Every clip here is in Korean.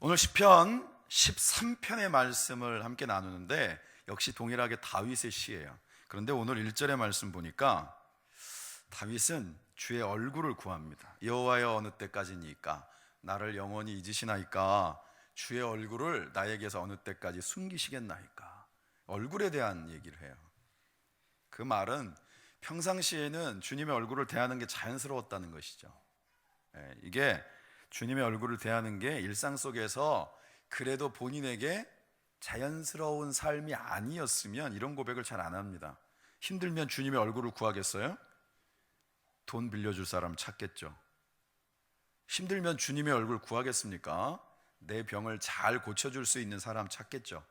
오늘 시편 13편의 말씀을 함께 나누는데 역시 동일하게 다윗의 시예요. 그런데 오늘 1절의 말씀 보니까 다윗은 주의 얼굴을 구합니다. 여호와여 어느 때까지니까 나를 영원히 잊으시나이까 주의 얼굴을 나에게서 어느 때까지 숨기시겠나이까. 얼굴에 대한 얘기를 해요. 그 말은 평상시에는 주님의 얼굴을 대하는 게 자연스러웠다는 것이죠. 이게 주님의 얼굴을 대하는 게 일상 속에서 그래도 본인에게 자연스러운 삶이 아니었으면 이런 고백을 잘 안 합니다. 힘들면 주님의 얼굴을 구하겠어요? 돈 빌려줄 사람 찾겠죠. 힘들면 주님의 얼굴 구하겠습니까? 내 병을 잘 고쳐줄 수 있는 사람 찾겠죠.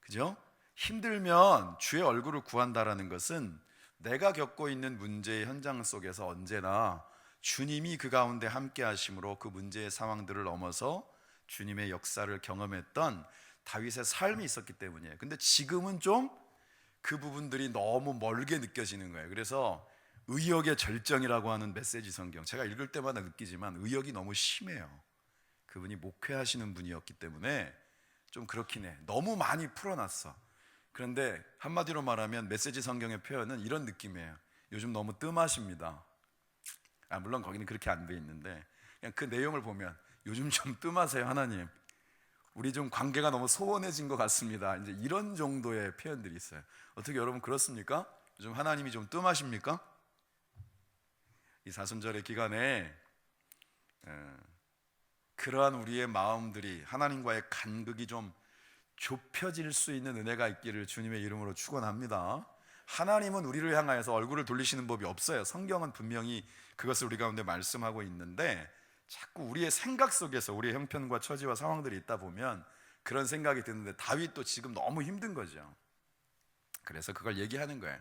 그죠? 힘들면 주의 얼굴을 구한다라는 것은 내가 겪고 있는 문제의 현장 속에서 언제나 주님이 그 가운데 함께 하심으로 그 문제의 상황들을 넘어서 주님의 역사를 경험했던 다윗의 삶이 있었기 때문이에요. 근데 지금은 좀 그 부분들이 너무 멀게 느껴지는 거예요. 그래서 의역의 절정이라고 하는 메시지 성경, 제가 읽을 때마다 느끼지만 의역이 너무 심해요. 그분이 목회하시는 분이었기 때문에 좀 그렇긴 해. 너무 많이 풀어놨어. 그런데 한마디로 말하면 메시지 성경의 표현은 이런 느낌이에요. 요즘 너무 뜸하십니다. 물론 거기는 그렇게 안 돼 있는데 그냥 그 내용을 보면 요즘 좀 뜸하세요 하나님, 우리 좀 관계가 너무 소원해진 것 같습니다. 이제 이런 정도의 표현들이 있어요. 어떻게 여러분 그렇습니까? 요즘 하나님이 좀 뜸하십니까? 이 사순절의 기간에 그러한 우리의 마음들이 하나님과의 간극이 좀 좁혀질 수 있는 은혜가 있기를 주님의 이름으로 축원합니다. 하나님은 우리를 향하여서 얼굴을 돌리시는 법이 없어요. 성경은 분명히 그것을 우리 가운데 말씀하고 있는데 자꾸 우리의 생각 속에서 우리의 형편과 처지와 상황들이 있다 보면 그런 생각이 드는데 다윗도 지금 너무 힘든 거죠. 그래서 그걸 얘기하는 거예요.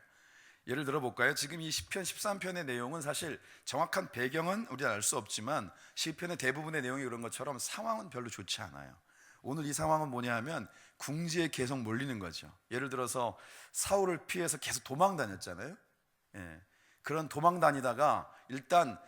예를 들어 볼까요? 지금 이 시편 13편의 내용은 사실 정확한 배경은 우리는 알 수 없지만 시편의 대부분의 내용이 그런 것처럼 상황은 별로 좋지 않아요. 오늘 이 상황은 뭐냐 하면 궁지에 계속 몰리는 거죠. 예를 들어서 사울을 피해서 계속 도망 다녔잖아요. 그런 도망 다니다가 일단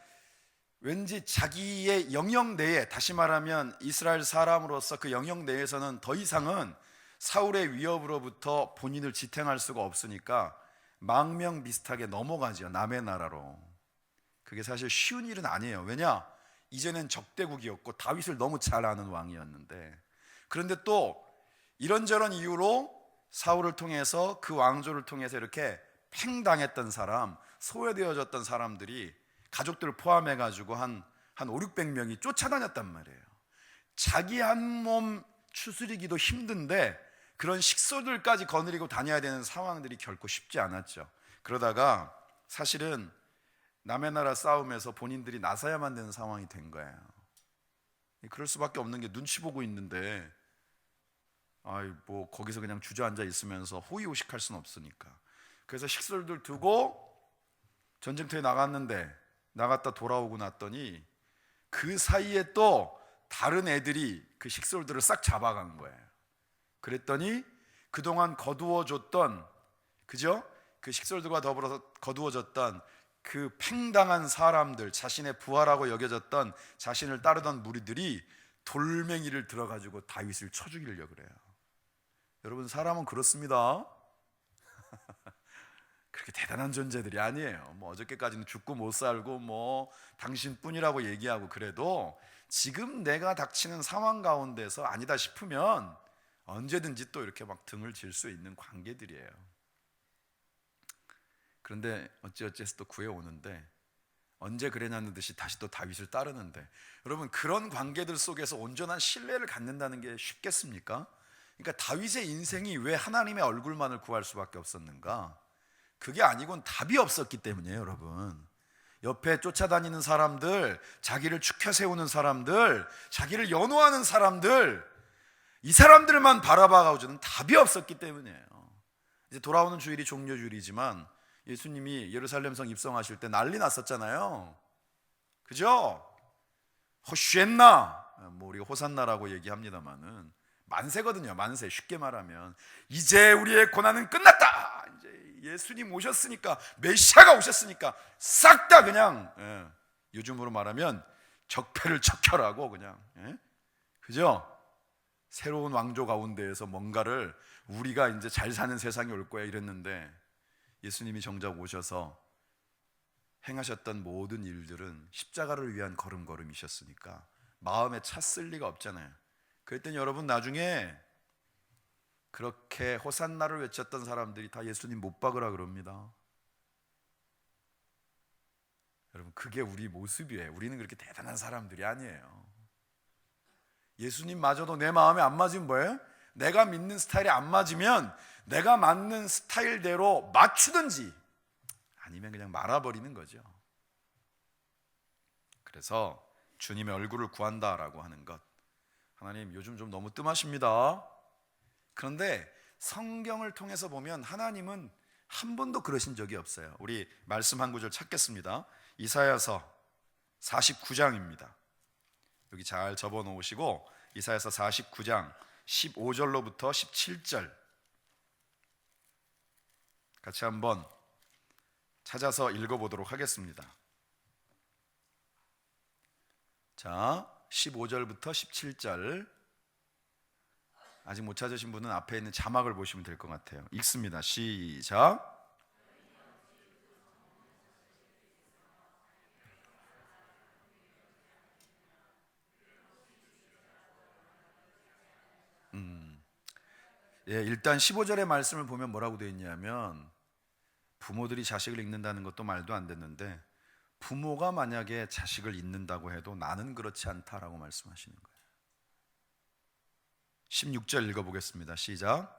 왠지 자기의 영역 내에, 다시 말하면 이스라엘 사람으로서 그 영역 내에서는 더 이상은 사울의 위협으로부터 본인을 지탱할 수가 없으니까 망명비슷하게 넘어가죠. 남의 나라로. 그게 사실 쉬운 일은 아니에요. 왜냐? 이제는 적대국이었고 다윗을 너무 잘 아는 왕이었는데, 그런데 또 이런저런 이유로 사울을 통해서 그 왕조를 통해서 이렇게 팽당했던 사람, 소외되어졌던 사람들이 가족들을 포함해가지고 한 500~600명이 쫓아다녔단 말이에요. 자기 한 몸 추스리기도 힘든데 그런 식소들까지 거느리고 다녀야 되는 상황들이 결코 쉽지 않았죠. 그러다가 사실은 남의 나라 싸움에서 본인들이 나서야만 되는 상황이 된 거예요. 그럴 수밖에 없는 게 눈치 보고 있는데 뭐 거기서 그냥 주저앉아 있으면서 호의호식할 수는 없으니까. 그래서 식솔들 두고 전쟁터에 나갔다 돌아오고 났더니 그 사이에 또 다른 애들이 그 식솔들을 싹 잡아간 거예요. 그랬더니 그동안 거두어줬던, 그죠? 그 식솔들과 더불어서 거두어졌던 그 팽당한 사람들, 자신의 부하라고 여겨졌던, 자신을 따르던 무리들이 돌멩이를 들어가지고 다윗을 쳐 죽이려고 그래요. 여러분, 사람은 그렇습니다. 그렇게 대단한 존재들이 아니에요. 뭐 어저께까지는 죽고 못 살고 뭐 당신뿐이라고 얘기하고, 그래도 지금 내가 닥치는 상황 가운데서 아니다 싶으면 언제든지 또 이렇게 막 등을 질 수 있는 관계들이에요. 그런데 어찌어찌해서 또 구해오는데, 언제 그랬냐는 듯이 다시 또 다윗을 따르는데, 여러분, 그런 관계들 속에서 온전한 신뢰를 갖는다는 게 쉽겠습니까? 그러니까 다윗의 인생이 왜 하나님의 얼굴만을 구할 수밖에 없었는가? 그게 아니고는 답이 없었기 때문이에요. 여러분, 옆에 쫓아다니는 사람들, 자기를 추켜 세우는 사람들, 자기를 연호하는 사람들, 이 사람들만 바라봐가지고는 답이 없었기 때문이에요. 이제 돌아오는 주일이 종료주일이지만 예수님이 예루살렘성 입성하실 때 난리 났었잖아요. 그죠? 호시엔나, 뭐 우리가 호산나라고 얘기합니다만은 만세거든요. 만세. 쉽게 말하면 이제 우리의 고난은 끝났다. 이제 예수님 오셨으니까, 메시아가 오셨으니까 싹 다 그냥 요즘으로 말하면 적폐를 척결하고 그냥 그죠? 새로운 왕조 가운데에서 뭔가를 우리가 이제 잘 사는 세상이 올 거야 이랬는데 예수님이 정작 오셔서 행하셨던 모든 일들은 십자가를 위한 걸음걸음이셨으니까 마음에 찼을 리가 없잖아요. 그랬더니 여러분 나중에 그렇게 호산나를 외쳤던 사람들이 다 예수님 못 박으라 그럽니다. 여러분 그게 우리 모습이에요. 우리는 그렇게 대단한 사람들이 아니에요. 예수님마저도 내 마음에 안 맞으면 뭐예요? 내가 믿는 스타일이 안 맞으면 내가 맞는 스타일대로 맞추든지 아니면 그냥 말아버리는 거죠. 그래서 주님의 얼굴을 구한다라고 하는 것, 하나님 요즘 좀 너무 뜸하십니다. 그런데 성경을 통해서 보면 하나님은 한 번도 그러신 적이 없어요. 우리 말씀 한 구절 찾겠습니다. 이사야서 49장입니다. 여기 잘 접어 놓으시고 이사야서 49장 15절로부터 17절 같이 한번 찾아서 읽어보도록 하겠습니다. 자, 15절부터 17절. 아직 못 찾으신 분은 앞에 있는 자막을 보시면 될 것 같아요. 읽습니다. 시작. 예, 일단 15절의 말씀을 보면 뭐라고 되어 있냐면 부모들이 자식을 읽는다는 것도 말도 안 됐는데 부모가 만약에 자식을 잊는다고 해도 나는 그렇지 않다라고 말씀하시는 거예요. 16절 읽어보겠습니다. 시작.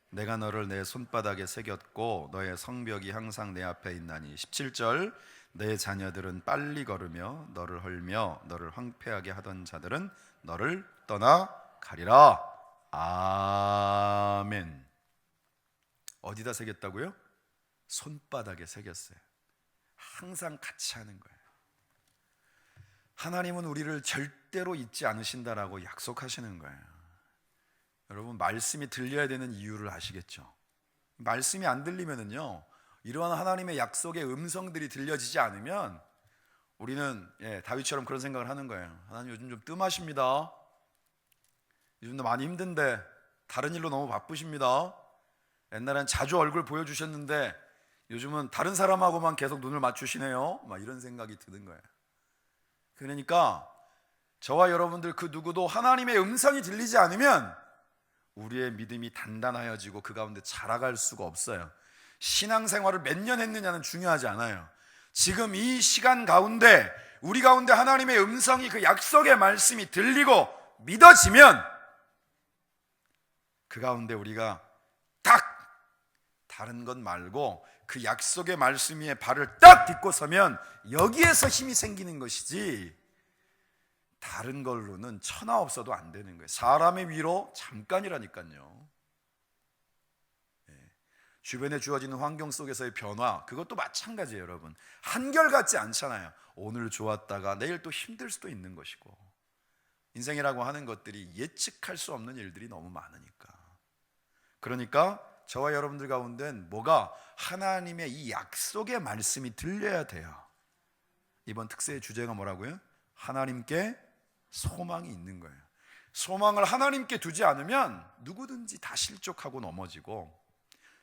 내가 너를 내 손바닥에 새겼고 너의 성벽이 항상 내 앞에 있나니. 17절. 내 자녀들은 빨리 걸으며 너를 헐며 너를 황폐하게 하던 자들은 너를 떠나가리라. 아멘. 어디다 새겼다고요? 손바닥에 새겼어요. 항상 같이 하는 거예요. 하나님은 우리를 절대로 잊지 않으신다라고 약속하시는 거예요. 여러분 말씀이 들려야 되는 이유를 아시겠죠? 말씀이 안 들리면은요, 이러한 하나님의 약속의 음성들이 들려지지 않으면 우리는 다윗처럼 그런 생각을 하는 거예요. 하나님 요즘 좀 뜸하십니다. 요즘도 많이 힘든데 다른 일로 너무 바쁘십니다. 옛날엔 자주 얼굴 보여주셨는데 요즘은 다른 사람하고만 계속 눈을 맞추시네요. 막 이런 생각이 드는 거예요. 그러니까 저와 여러분들 그 누구도 하나님의 음성이 들리지 않으면 우리의 믿음이 단단하여지고 그 가운데 자라갈 수가 없어요. 신앙생활을 몇 년 했느냐는 중요하지 않아요. 지금 이 시간 가운데 우리 가운데 하나님의 음성이, 그 약속의 말씀이 들리고 믿어지면 그 가운데 우리가 딱 다른 것 말고 그 약속의 말씀 위에 발을 딱 딛고 서면 여기에서 힘이 생기는 것이지 다른 걸로는 천하 없어도 안 되는 거예요. 사람의 위로 잠깐이라니까요. 주변에 주어지는 환경 속에서의 변화, 그것도 마찬가지예요. 여러분 한결같지 않잖아요. 오늘 좋았다가 내일 또 힘들 수도 있는 것이고, 인생이라고 하는 것들이 예측할 수 없는 일들이 너무 많으니까. 그러니까 저와 여러분들 가운데는 뭐가 하나님의 이 약속의 말씀이 들려야 돼요. 이번 특세의 주제가 뭐라고요? 하나님께 소망이 있는 거예요. 소망을 하나님께 두지 않으면 누구든지 다 실족하고 넘어지고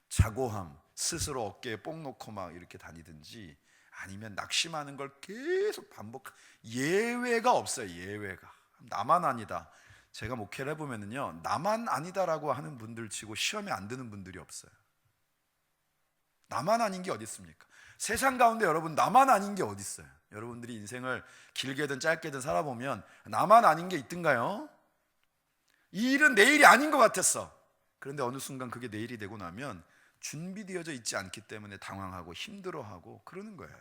자고함, 스스로 어깨에 뽕 놓고 막 이렇게 다니든지 아니면 낙심하는 걸 계속 반복. 예외가 없어요. 예외가. 나만 아니다. 제가 목회를 해보면요, 나만 아니다라고 하는 분들 치고 시험에 안 드는 분들이 없어요. 나만 아닌 게 어디 있습니까? 세상 가운데 여러분 나만 아닌 게 어디 있어요? 여러분들이 인생을 길게든 짧게든 살아보면 나만 아닌 게 있던가요? 이 일은 내 일이 아닌 것 같았어. 그런데 어느 순간 그게 내 일이 되고 나면 준비되어져 있지 않기 때문에 당황하고 힘들어하고 그러는 거예요.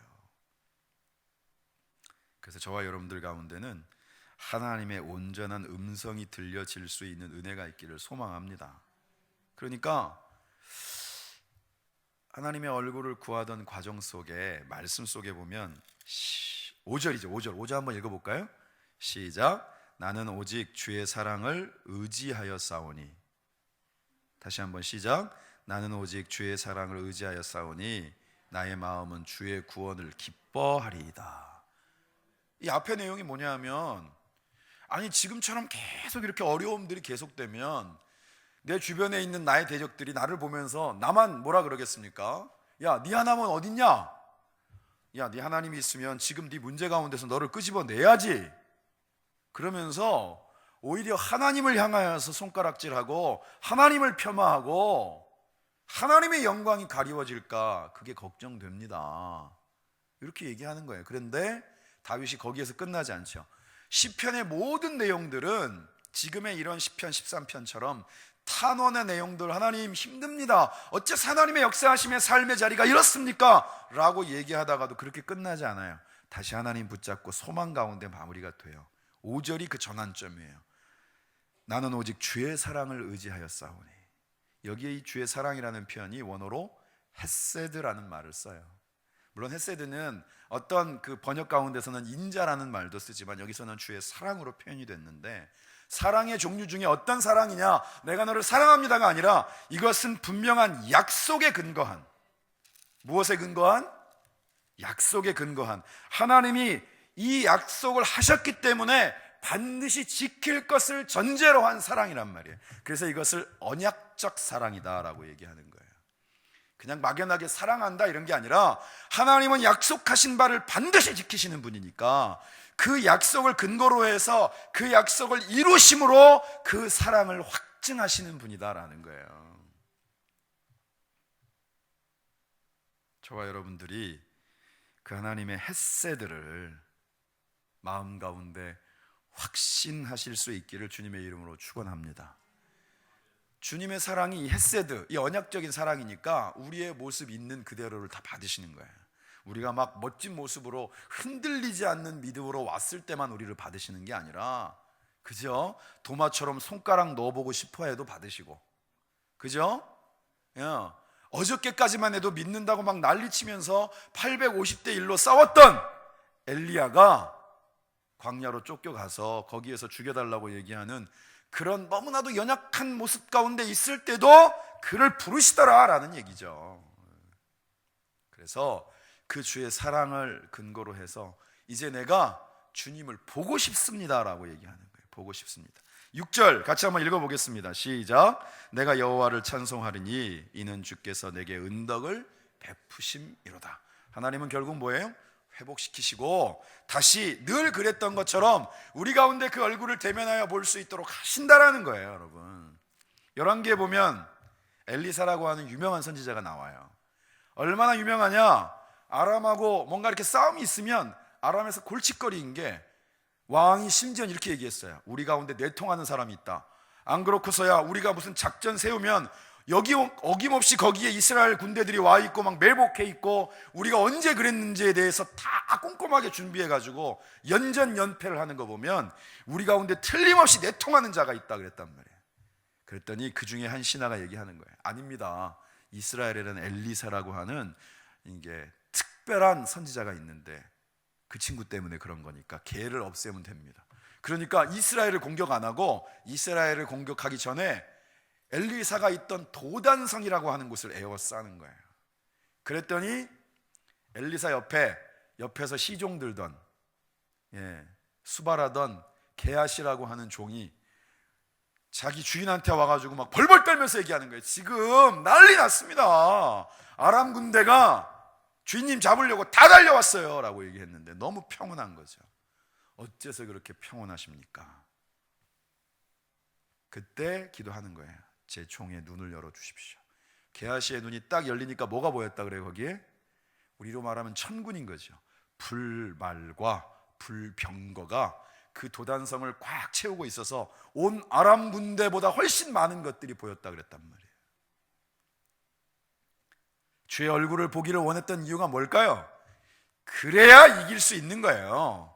그래서 저와 여러분들 가운데는 하나님의 온전한 음성이 들려질 수 있는 은혜가 있기를 소망합니다. 그러니까 하나님의 얼굴을 구하던 과정 속에, 말씀 속에 보면 5절이죠. 5절 한번 읽어볼까요? 시작. 나는 오직 주의 사랑을 의지하여 싸우니. 다시 한번 시작. 나는 오직 주의 사랑을 의지하여 싸우니 나의 마음은 주의 구원을 기뻐하리이다. 이 앞의 내용이 뭐냐면 아니 지금처럼 계속 이렇게 어려움들이 계속되면 내 주변에 있는 나의 대적들이 나를 보면서 나만 뭐라 그러겠습니까? 야, 네 하나님은 어딨냐? 야, 네 하나님이 있으면 지금 네 문제 가운데서 너를 끄집어내야지. 그러면서 오히려 하나님을 향하여서 손가락질하고 하나님을 폄하하고 하나님의 영광이 가리워질까, 그게 걱정됩니다. 이렇게 얘기하는 거예요. 그런데 다윗이 거기에서 끝나지 않죠. 시편의 모든 내용들은 지금의 이런 시편 13편처럼 탄원의 내용들, 하나님 힘듭니다, 어째서 하나님의 역사하심의 삶의 자리가 이렇습니까? 라고 얘기하다가도 그렇게 끝나지 않아요. 다시 하나님 붙잡고 소망 가운데 마무리가 돼요. 5절이 그 전환점이에요. 나는 오직 주의 사랑을 의지하였사오니. 여기에 이 주의 사랑이라는 표현이 원어로 헤세드라는 말을 써요. 물론 헤세드는 어떤 그 번역 가운데서는 인자라는 말도 쓰지만 여기서는 주의 사랑으로 표현이 됐는데, 사랑의 종류 중에 어떤 사랑이냐, 내가 너를 사랑합니다가 아니라 이것은 분명한 약속에 근거한, 무엇에 근거한? 약속에 근거한, 하나님이 이 약속을 하셨기 때문에 반드시 지킬 것을 전제로 한 사랑이란 말이에요. 그래서 이것을 언약적 사랑이다라고 얘기하는 거예요. 그냥 막연하게 사랑한다 이런 게 아니라 하나님은 약속하신 바를 반드시 지키시는 분이니까 그 약속을 근거로 해서 그 약속을 이루심으로 그 사랑을 확증하시는 분이다라는 거예요. 저와 여러분들이 그 하나님의 헤세드를 마음 가운데 확신하실 수 있기를 주님의 이름으로 축원합니다. 주님의 사랑이 이 헤세드, 이 언약적인 사랑이니까 우리의 모습 있는 그대로를 다 받으시는 거예요. 우리가 막 멋진 모습으로 흔들리지 않는 믿음으로 왔을 때만 우리를 받으시는 게 아니라, 그죠? 도마처럼 손가락 넣어보고 싶어 해도 받으시고, 그죠? 야, 어저께까지만 해도 믿는다고 막 난리치면서 850대 1로 싸웠던 엘리야가 광야로 쫓겨가서 거기에서 죽여달라고 얘기하는 그런 너무나도 연약한 모습 가운데 있을 때도 그를 부르시더라라는 얘기죠. 그래서 그 주의 사랑을 근거로 해서 이제 내가 주님을 보고 싶습니다라고 얘기하는 거예요. 보고 싶습니다. 6절 같이 한번 읽어보겠습니다. 시작. 내가 여호와를 찬송하리니 이는 주께서 내게 은덕을 베푸심이로다. 하나님은 결국 뭐예요? 회복시키시고 다시 늘 그랬던 것처럼 우리 가운데 그 얼굴을 대면하여 볼 수 있도록 하신다라는 거예요. 여러분, 열왕기에 보면 엘리사라고 하는 유명한 선지자가 나와요. 얼마나 유명하냐, 아람하고 뭔가 이렇게 싸움이 있으면 아람에서 골칫거리인 게, 왕이 심지어 이렇게 얘기했어요. 우리 가운데 내통하는 사람이 있다. 안 그렇고서야 우리가 무슨 작전 세우면 여기 어김없이 거기에 이스라엘 군대들이 와 있고 막 매복해 있고 우리가 언제 그랬는지에 대해서 다 꼼꼼하게 준비해가지고 연전연패를 하는 거 보면 우리 가운데 틀림없이 내통하는 자가 있다 그랬단 말이에요. 그랬더니 그 중에 한 신하가 얘기하는 거예요. 아닙니다. 이스라엘에는 엘리사라고 하는 이게 특별한 선지자가 있는데 그 친구 때문에 그런 거니까 걔를 없애면 됩니다. 그러니까 이스라엘을 공격 안 하고 이스라엘을 공격하기 전에 엘리사가 있던 도단성이라고 하는 곳을 에워싸는 거예요. 그랬더니 엘리사 옆에서 시종 들던 수발하던 게하시라고 하는 종이 자기 주인한테 와가지고 막 벌벌 떨면서 얘기하는 거예요. 지금 난리 났습니다. 아람 군대가 주인님 잡으려고 다 달려왔어요 라고 얘기했는데 너무 평온한 거죠. 어째서 그렇게 평온하십니까? 그때 기도하는 거예요. 제 총의 눈을 열어주십시오. 게하시의 눈이 딱 열리니까 뭐가 보였다 그래요? 거기에 우리로 말하면 천군인 거죠. 불말과 불병거가 그 도단성을 꽉 채우고 있어서 온 아람 군대보다 훨씬 많은 것들이 보였다 그랬단 말이에요. 주의 얼굴을 보기를 원했던 이유가 뭘까요? 그래야 이길 수 있는 거예요.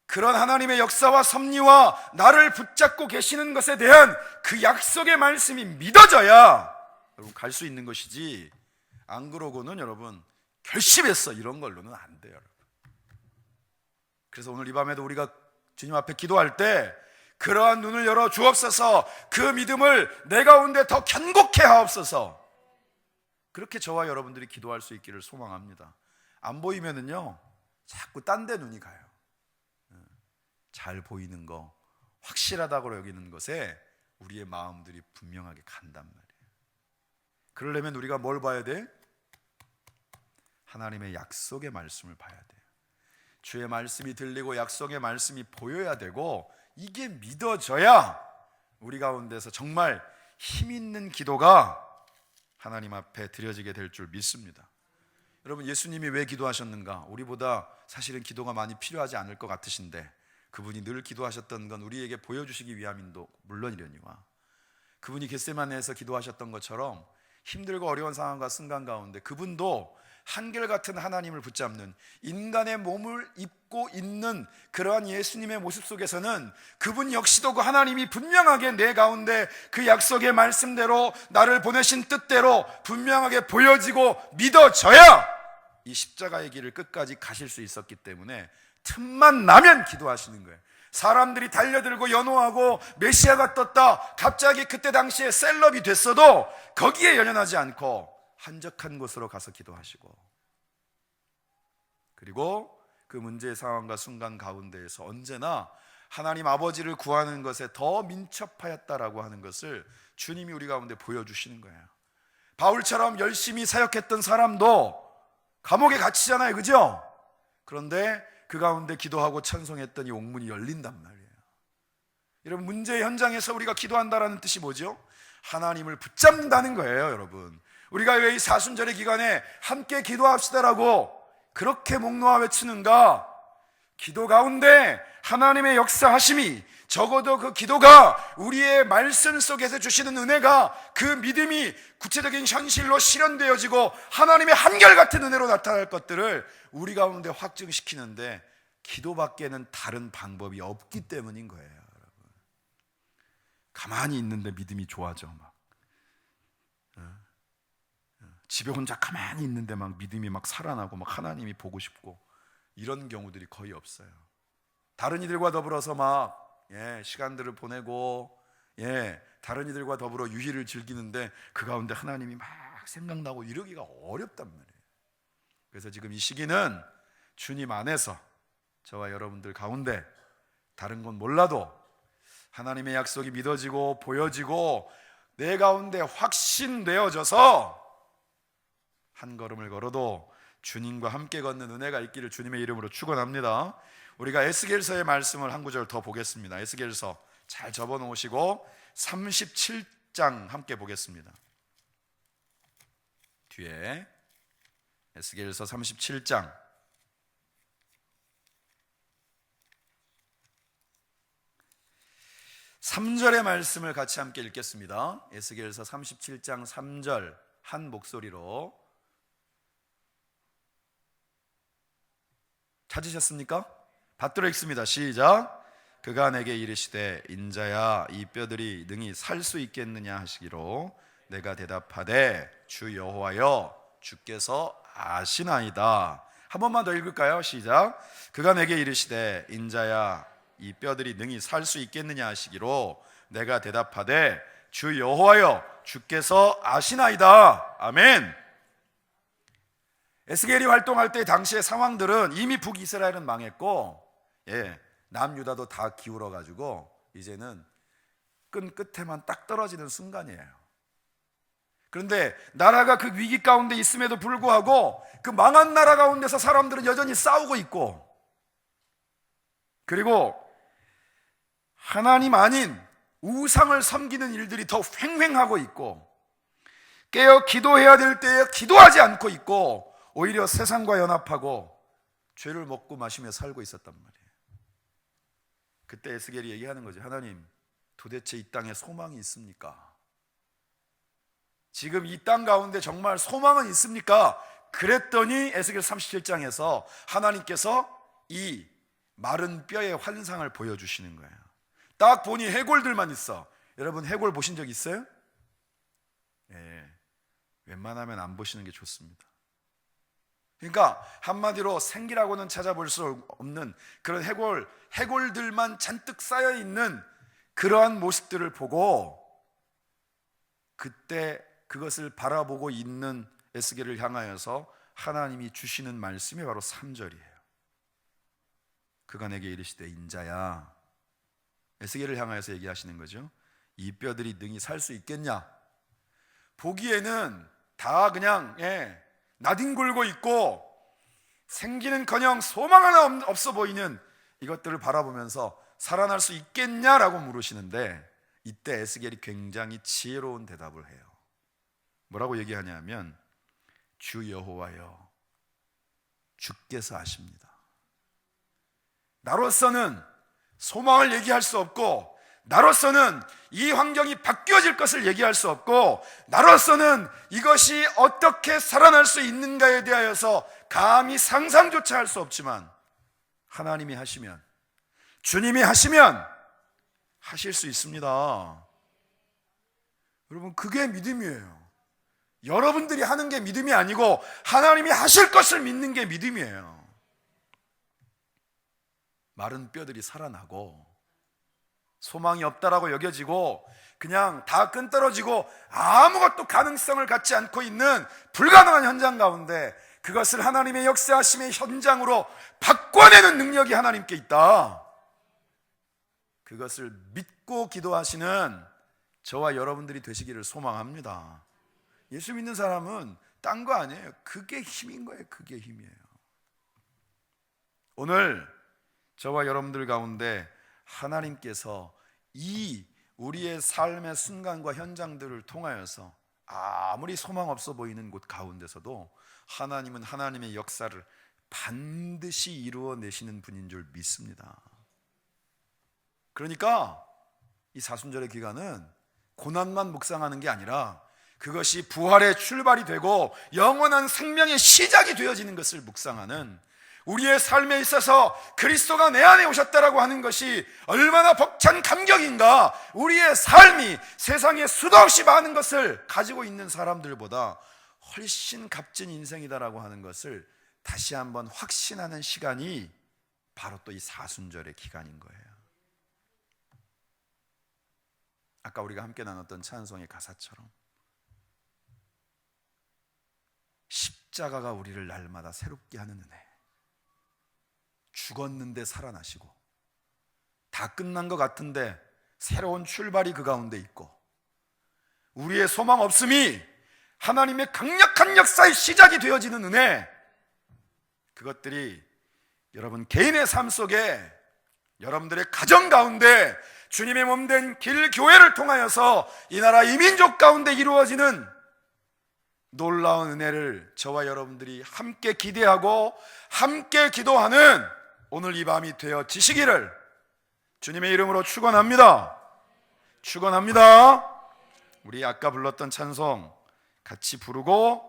그런 하나님의 역사와 섭리와 나를 붙잡고 계시는 것에 대한 그 약속의 말씀이 믿어져야 여러분 갈 수 있는 것이지, 안 그러고는 여러분 결심했어 이런 걸로는 안 돼요. 여러분. 그래서 오늘 이 밤에도 우리가 주님 앞에 기도할 때 그러한 눈을 열어 주옵소서, 그 믿음을 내 가운데 더 견고케 하옵소서, 그렇게 저와 여러분들이 기도할 수 있기를 소망합니다. 안 보이면은요 자꾸 딴 데 눈이 가요. 잘 보이는 거, 확실하다고 여기는 것에 우리의 마음들이 분명하게 간단 말이에요. 그러려면 우리가 뭘 봐야 돼? 하나님의 약속의 말씀을 봐야 돼요. 주의 말씀이 들리고 약속의 말씀이 보여야 되고, 이게 믿어져야 우리 가운데서 정말 힘 있는 기도가 하나님 앞에 드려지게 될 줄 믿습니다. 여러분, 예수님이 왜 기도하셨는가? 우리보다 사실은 기도가 많이 필요하지 않을 것 같으신데, 그분이 늘 기도하셨던 건 우리에게 보여주시기 위함인도 물론이려니와, 그분이 겟세마네에서 기도하셨던 것처럼 힘들고 어려운 상황과 순간 가운데 그분도 한결같은 하나님을 붙잡는 인간의 몸을 입고 있는 그러한 예수님의 모습 속에서는 그분 역시도 그 하나님이 분명하게 내 가운데 그 약속의 말씀대로 나를 보내신 뜻대로 분명하게 보여지고 믿어져야 이 십자가의 길을 끝까지 가실 수 있었기 때문에 틈만 나면 기도하시는 거예요. 사람들이 달려들고 연호하고 메시아가 떴다, 갑자기 그때 당시에 셀럽이 됐어도 거기에 연연하지 않고 한적한 곳으로 가서 기도하시고, 그리고 그 문제의 상황과 순간 가운데에서 언제나 하나님 아버지를 구하는 것에 더 민첩하였다라고 하는 것을 주님이 우리 가운데 보여주시는 거예요. 바울처럼 열심히 사역했던 사람도 감옥에 갇히잖아요, 그죠? 그런데 그 가운데 기도하고 찬송했더니 옥문이 열린단 말이에요. 여러분, 문제의 현장에서 우리가 기도한다라는 뜻이 뭐죠? 하나님을 붙잡는다는 거예요. 여러분, 우리가 왜 이 사순절의 기간에 함께 기도합시다라고 그렇게 목놓아 외치는가? 기도 가운데 하나님의 역사하심이, 적어도 그 기도가 우리의 말씀 속에서 주시는 은혜가, 그 믿음이 구체적인 현실로 실현되어지고 하나님의 한결같은 은혜로 나타날 것들을 우리 가운데 확증시키는데, 기도밖에는 다른 방법이 없기 때문인 거예요. 여러분, 가만히 있는데 믿음이 좋아져. 막 집에 혼자 가만히 있는데 막 믿음이 막 살아나고 막 하나님이 보고 싶고, 이런 경우들이 거의 없어요. 다른 이들과 더불어서 막 시간들을 보내고 다른 이들과 더불어 유희를 즐기는데 그 가운데 하나님이 막 생각나고 이러기가 어렵단 말이에요. 그래서 지금 이 시기는 주님 안에서 저와 여러분들 가운데 다른 건 몰라도 하나님의 약속이 믿어지고 보여지고 내 가운데 확신되어져서 한 걸음을 걸어도 주님과 함께 걷는 은혜가 있기를 주님의 이름으로 축원합니다. 우리가 에스겔서의 말씀을 한 구절 더 보겠습니다. 에스겔서 잘 접어 놓으시고 37장 함께 보겠습니다. 뒤에 에스겔서 37장 3절의 말씀을 같이 함께 읽겠습니다. 에스겔서 37장 3절 한 목소리로 찾으셨습니까? 받들어 읽습니다. 시작. 그가 내게 이르시되 인자야 이 뼈들이 능히 살 수 있겠느냐 하시기로 내가 대답하되 주 여호와여 주께서 아시나이다. 한 번만 더 읽을까요? 시작. 그가 내게 이르시되 인자야 이 뼈들이 능히 살 수 있겠느냐 하시기로 내가 대답하되 주 여호와여 주께서 아시나이다. 아멘. 에스겔이 활동할 때 당시의 상황들은 이미 북이스라엘은 망했고 남유다도 다 기울어 가지고 이제는 끈 끝에만 딱 떨어지는 순간이에요. 그런데 나라가 그 위기 가운데 있음에도 불구하고 그 망한 나라 가운데서 사람들은 여전히 싸우고 있고, 그리고 하나님 아닌 우상을 섬기는 일들이 더 횡행하고 있고, 깨어 기도해야 될 때에 기도하지 않고 있고, 오히려 세상과 연합하고 죄를 먹고 마시며 살고 있었단 말이에요. 그때 에스겔이 얘기하는 거죠. 하나님, 도대체 이 땅에 소망이 있습니까? 지금 이 땅 가운데 정말 소망은 있습니까? 그랬더니 에스겔 37장에서 하나님께서 이 마른 뼈의 환상을 보여주시는 거예요. 딱 보니 해골들만 있어. 여러분, 해골 보신 적 있어요? 웬만하면 안 보시는 게 좋습니다. 그러니까 한마디로 생기라고는 찾아볼 수 없는 그런 해골들만 잔뜩 쌓여있는 그러한 모습들을 보고, 그때 그것을 바라보고 있는 에스겔을 향하여서 하나님이 주시는 말씀이 바로 3절이에요. 그가 내게 이르시되 인자야 에스겔을 향하여서 얘기하시는 거죠. 이 뼈들이 능히 살 수 있겠냐? 보기에는 다 그냥 나뒹굴고 있고 생기는커녕 소망 하나 없어 보이는 이것들을 바라보면서 살아날 수 있겠냐라고 물으시는데, 이때 에스겔이 굉장히 지혜로운 대답을 해요. 뭐라고 얘기하냐면, 주 여호와여, 주께서 아십니다. 나로서는 소망을 얘기할 수 없고, 나로서는 이 환경이 바뀌어질 것을 얘기할 수 없고, 나로서는 이것이 어떻게 살아날 수 있는가에 대하여서 감히 상상조차 할 수 없지만, 하나님이 하시면, 주님이 하시면 하실 수 있습니다. 여러분, 그게 믿음이에요. 여러분들이 하는 게 믿음이 아니고 하나님이 하실 것을 믿는 게 믿음이에요. 마른 뼈들이 살아나고 소망이 없다라고 여겨지고 그냥 다 끈떨어지고 아무것도 가능성을 갖지 않고 있는 불가능한 현장 가운데 그것을 하나님의 역사하심의 현장으로 바꿔내는 능력이 하나님께 있다. 그것을 믿고 기도하시는 저와 여러분들이 되시기를 소망합니다. 예수 믿는 사람은 딴 거 아니에요. 그게 힘인 거예요. 그게 힘이에요. 오늘 저와 여러분들 가운데 하나님께서 이 우리의 삶의 순간과 현장들을 통하여서 아무리 소망 없어 보이는 곳 가운데서도 하나님은 하나님의 역사를 반드시 이루어내시는 분인 줄 믿습니다. 그러니까 이 사순절의 기간은 고난만 묵상하는 게 아니라 그것이 부활의 출발이 되고 영원한 생명의 시작이 되어지는 것을 묵상하는, 우리의 삶에 있어서 그리스도가 내 안에 오셨다라고 하는 것이 얼마나 벅찬 감격인가. 우리의 삶이 세상에 수도 없이 많은 것을 가지고 있는 사람들보다 훨씬 값진 인생이다라고 하는 것을 다시 한번 확신하는 시간이 바로 또 이 사순절의 기간인 거예요. 아까 우리가 함께 나눴던 찬송의 가사처럼 십자가가 우리를 날마다 새롭게 하는 은혜, 죽었는데 살아나시고 다 끝난 것 같은데 새로운 출발이 그 가운데 있고, 우리의 소망 없음이 하나님의 강력한 역사의 시작이 되어지는 은혜, 그것들이 여러분 개인의 삶 속에, 여러분들의 가정 가운데 주님의 몸된 길교회를 통하여서 이 나라 이 민족 가운데 이루어지는 놀라운 은혜를 저와 여러분들이 함께 기대하고 함께 기도하는 오늘 이 밤이 되어지시기를 주님의 이름으로 축원합니다. 축원합니다. 우리 아까 불렀던 찬송 같이 부르고